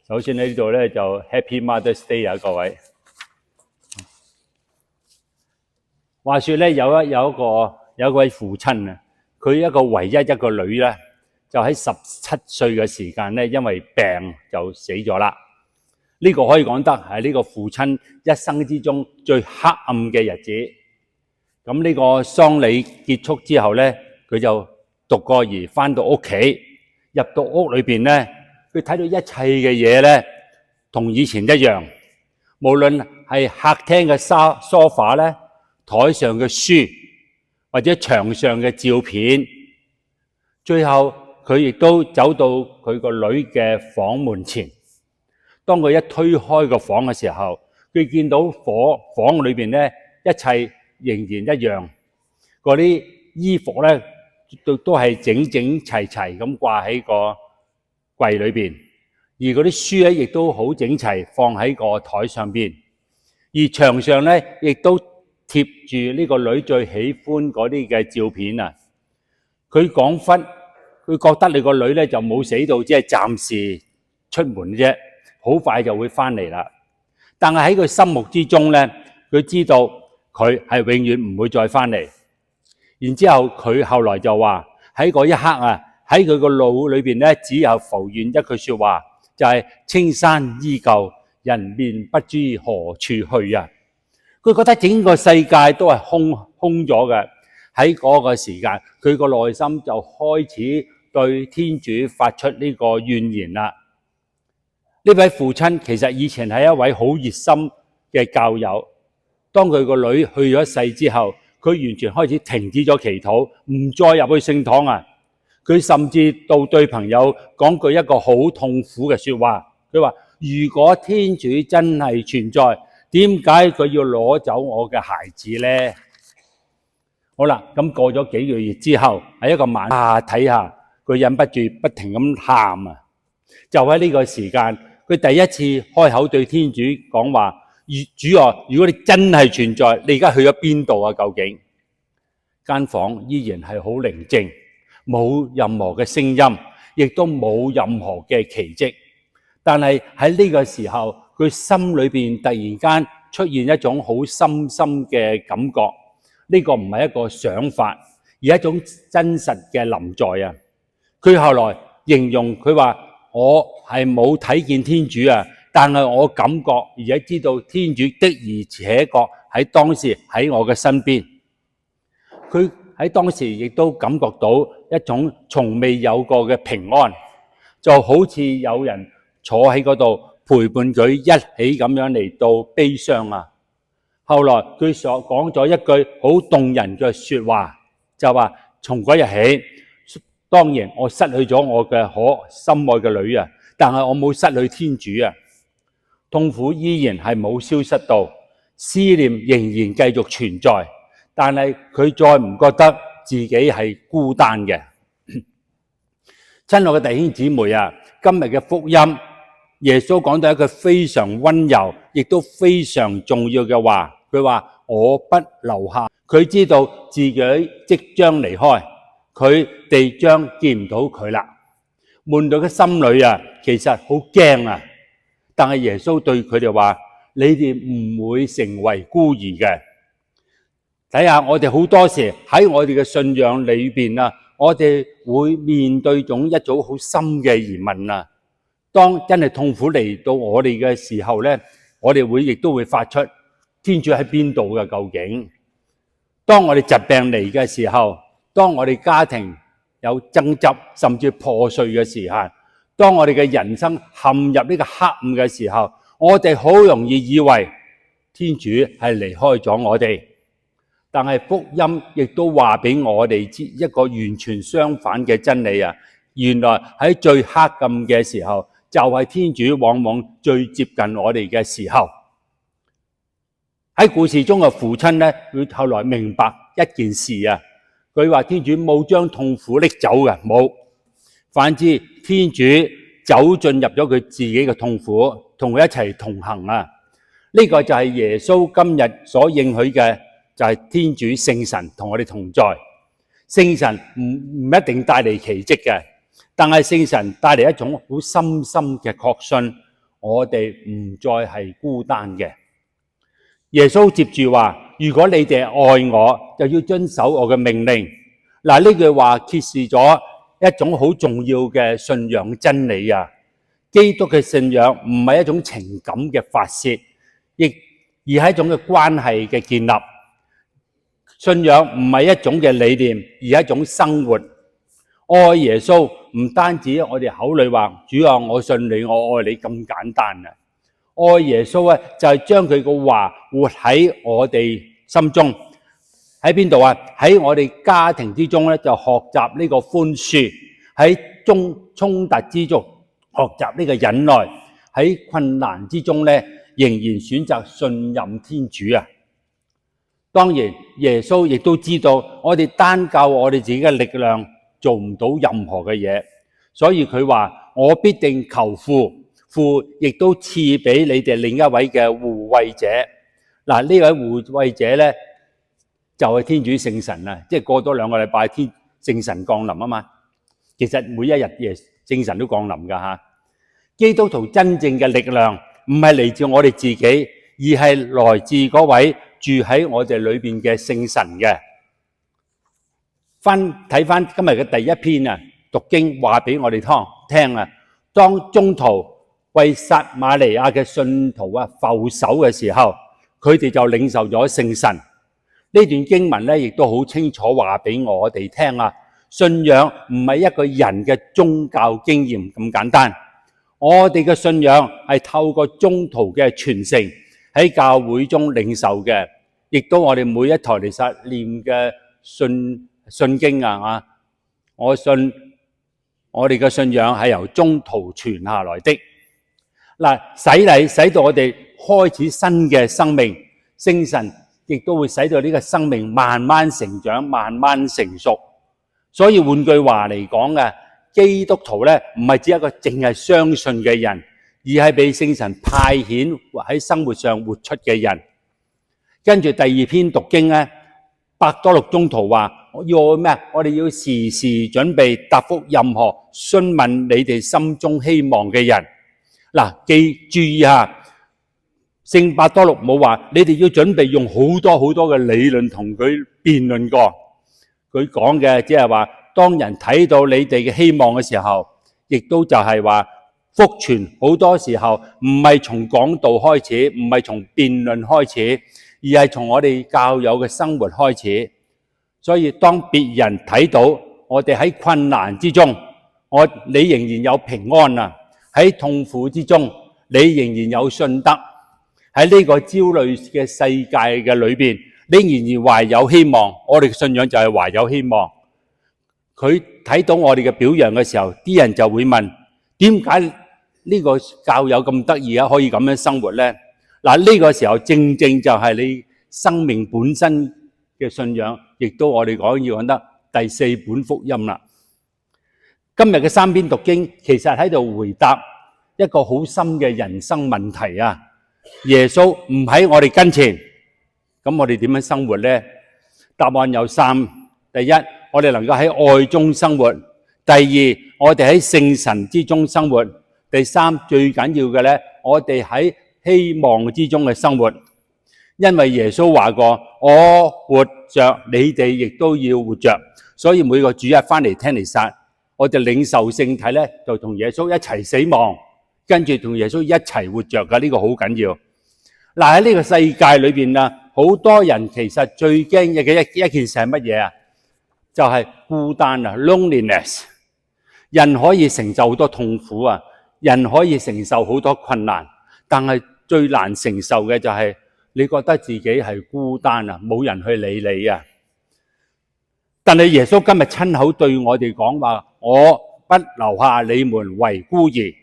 首先喺呢度咧就 Happy Mother's Day 啊，各位。話說咧有一位父親啊，佢唯一一個女咧，就喺17歲嘅時間咧，因為病就死咗啦。呢個可以講得係呢個父親一生之中最黑暗嘅日子。咁呢個喪禮結束之後咧，佢就獨個兒返到屋企，入到屋裏邊咧，佢睇到一切嘅嘢咧，同以前一樣。無論係客廳嘅梳化咧，台上嘅書，或者牆上嘅照片，最後佢亦都走到佢個女嘅房門前。當佢一推開個房嘅時候，佢見到房裏邊咧，一切仍然一樣。嗰啲衣服咧都係整整齊齊咁掛喺個櫃裏邊，而嗰啲書咧亦都好整齊放喺個台上邊，而牆上咧亦都貼住呢個女最喜歡嗰啲嘅照片啊！佢講忽，佢覺得你個女咧就冇死到，只係暫時出門啫，好快就會翻嚟啦。但係喺佢心目之中咧，佢知道佢係永遠唔會再翻嚟。然之後佢後來就話喺嗰一刻啊，喺佢個腦裏邊咧，只有浮現一句說話，就係青山依舊，人面不知何處去啊！佢覺得整個世界都係空咗嘅。喺嗰個時間，佢個內心就開始對天主發出呢個怨言啦。呢位父親其實以前係一位好熱心嘅教友。當佢個女去咗世之後，佢完全開始停止咗祈禱，唔再入去聖堂啊！佢甚至到對朋友講句一個好痛苦嘅說話，佢話：如果天主真係存在，點解佢要攞走我嘅孩子呢？好啦，咁過咗幾個月之後，喺一個晚睇下，佢忍不住不停咁喊啊！就喺呢個時間，佢第一次開口對天主講話：主啊，如果你真係存在，你而家去咗邊度啊？究竟間房依然係好寧靜，冇任何嘅聲音，亦都冇任何嘅奇蹟。但係喺呢個時候，佢心裏邊突然間出現一種好深深嘅感覺，呢個唔係一個想法，而係一種真實嘅臨在啊！佢後來形容佢話：我係冇睇見天主啊，但係我感覺而且知道天主的而且確喺當時喺我嘅身邊。佢喺當時亦都感覺到一種從未有過嘅平安，就好似有人坐喺嗰度陪伴佢一起咁樣嚟到悲傷啊！後來佢所講咗一句好動人嘅說話，就話：從嗰日起，當然我失去咗我嘅心愛嘅女啊，但係我冇失去天主啊。痛苦依然係冇消失到，思念仍然繼續存在，但係佢再唔覺得自己係孤單嘅。親愛嘅弟兄姊妹啊，今日嘅福音，耶穌講到一句非常溫柔，亦都非常重要嘅話，佢話：我不留下。佢知道自己即將離開，佢哋將見唔到佢啦。悶到嘅心裏啊，其實好驚啊！但係耶穌對佢哋話：你哋唔會成為孤兒嘅。睇下我哋好多時喺我哋嘅信仰裏邊啊，我哋會面對一種好深嘅疑問啊。當真係痛苦嚟到我哋嘅時候咧，我哋亦都會發出：天主喺邊度嘅究竟？當我哋疾病嚟嘅時候，當我哋家庭有爭執甚至破碎嘅時候，當我哋嘅人生陷入呢個黑暗嘅時候，我哋好容易以為天主係離開咗我哋。但係福音亦都話俾我哋知一個完全相反嘅真理啊！原來喺最黑暗嘅時候，就係天主往往最接近我哋嘅時候。喺故事中嘅父親咧，佢後來明白一件事啊，佢話天主冇將痛苦拎走嘅，冇。反之，天主走進入咗佢自己嘅痛苦，同佢一齊同行啊！呢個就係耶穌今日所應許嘅，就係天主聖神同我哋同在。聖神唔一定帶嚟奇蹟嘅，但係聖神帶嚟一種好深深嘅確信，我哋唔再係孤單嘅。耶穌接住話：如果你哋愛我，就要遵守我嘅命令。嗱，呢句話揭示咗一種好重要嘅信仰真理啊！基督嘅信仰唔係一種情感嘅發泄，而係一種嘅關係嘅建立。信仰唔係一種嘅理念，而係一種生活。愛耶穌唔單止我哋口裏話主啊，我信你，我愛你咁簡單啊！愛耶穌咧就係將佢個話活喺我哋心中。喺邊度啊？喺我哋家庭之中咧，就學習呢個寬恕；喺衝突之中學習呢個忍耐；喺困難之中咧，仍然選擇信任天主啊！當然，耶穌亦都知道我哋單靠我哋自己嘅力量做唔到任何嘅嘢，所以佢話：我必定求父，父亦都賜俾你哋另一位嘅護衛者。嗱，呢位護衛者咧，就係天主聖神啊！即係過多2個禮拜，聖神降臨啊嘛。其實每一日聖神都降臨噶嚇。基督徒真正嘅力量唔係嚟自我哋自己，而係來自嗰位住喺我哋裏邊嘅聖神嘅。睇翻今日嘅第一篇啊，讀經話俾我哋聽啊。當宗徒為撒瑪利亞嘅信徒啊覆手嘅時候，佢哋就領受咗聖神。呢段經文咧，亦都好清楚話俾我哋聽啊！信仰唔係一個人嘅宗教經驗咁簡單，我哋嘅信仰係透過宗徒嘅傳承喺教會中領受嘅，亦都我哋每一台彌撒念嘅信經啊！我信我哋嘅信仰係由宗徒傳下來的。嗱，洗禮使到我哋開始新嘅生命，聖神亦都會使到呢個生命慢慢成長、慢慢成熟。所以換句話嚟講啊，基督徒咧唔係只一個淨係相信嘅人，而係被聖神派遣喺生活上活出嘅人。跟住第二篇讀經咧，伯多祿宗徒話：要咩？我哋要時時準備答覆任何詢問你哋心中希望嘅人。嗱，注意下。聖伯多祿冇話你哋要準備用好多嘅理論同佢辯論過，佢講嘅只係話，當人睇到你哋嘅希望嘅時候，亦都就係話福傳好多時候唔係從講道開始，唔係從辯論開始，而係從我哋教友嘅生活開始。所以當別人睇到我哋喺困難之中，你仍然有平安啊；喺痛苦之中，你仍然有信德。喺呢個焦慮嘅世界嘅裏邊，你仍然懷有希望。我哋嘅信仰就係懷有希望。佢睇到我哋嘅表揚嘅時候，啲人就會問：點解呢個教友咁得意啊？可以咁樣生活呢？嗱，呢個時候正正就係你生命本身嘅信仰，亦都我哋講要揾得第4本福音啦。今日嘅3篇讀經，其實喺度回答一個好深嘅人生問題啊！耶穌唔喺我哋跟前，咁我哋點樣生活呢？答案有3：第一，我哋能夠喺愛中生活；第二，我哋喺聖神之中生活；第三，最緊要嘅呢，我哋喺希望之中嘅生活。因為耶穌話過：我活着，你哋亦都要活着。所以每個主日翻嚟聽彌撒，我哋領受聖體呢，就同耶穌一齊死亡。跟住同耶穌一齊活着㗎，呢個好緊要。嗱，喺呢個世界裏邊啊，好多人其實最驚嘅一件事係乜嘢啊？就係孤單啊 ，loneliness。人可以承受好多痛苦啊，人可以承受好多困難，但係最難承受嘅就係你覺得自己係孤單啊，冇人去理你啊。但係耶穌今日親口對我哋講話：我不留下你們為孤兒。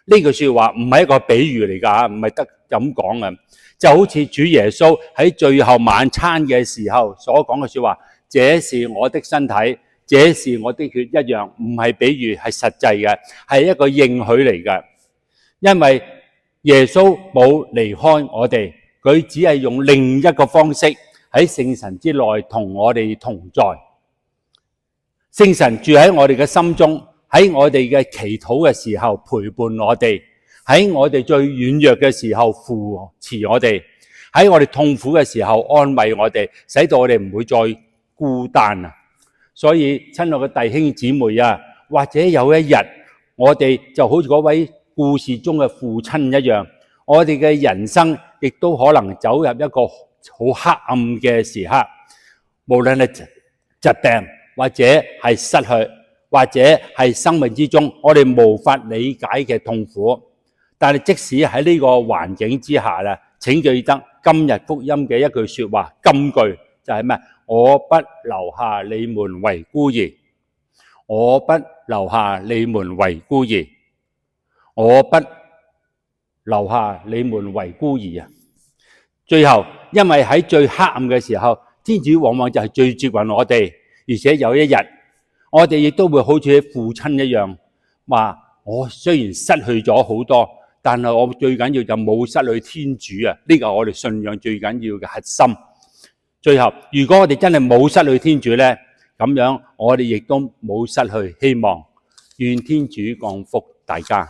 呢句說話唔係一個比喻嚟㗎，唔係得咁講嘅，就好似主耶穌喺最後晚餐嘅時候所講嘅說話：這是我的身體，這是我的血一樣，唔係比喻，係實際嘅，係一個應許嚟嘅。因為耶穌冇離開我哋，佢只係用另一個方式喺聖神之內同我哋同在。聖神住喺我哋嘅心中，喺我哋嘅祈禱嘅時候陪伴我哋，喺我哋最軟弱嘅時候扶持我哋，喺我哋痛苦嘅時候安慰我哋，使到我哋唔會再孤單啊！所以親愛嘅弟兄姊妹啊，或者有一日我哋就好似嗰位故事中嘅父親一樣，我哋嘅人生亦都可能走入一個好黑暗嘅時刻，無論係疾病或者係失去，或者係生命之中我哋無法理解嘅痛苦。但係即使喺呢個環境之下咧，請記得今日福音嘅一句說話，金句就係咩？我不留下你們為孤兒，我不留下你們為孤兒，我不留下你們為孤兒啊！最後，因為喺最黑暗嘅時候，天主往往就係最接近我哋，而且有一日，我哋亦都會好似父親一樣，話我雖然失去咗好多，但係我最緊要就冇失去天主啊！呢個係我哋信仰最緊要嘅核心。最後，如果我哋真係冇失去天主呢，咁樣我哋亦都冇失去希望。願天主降福大家。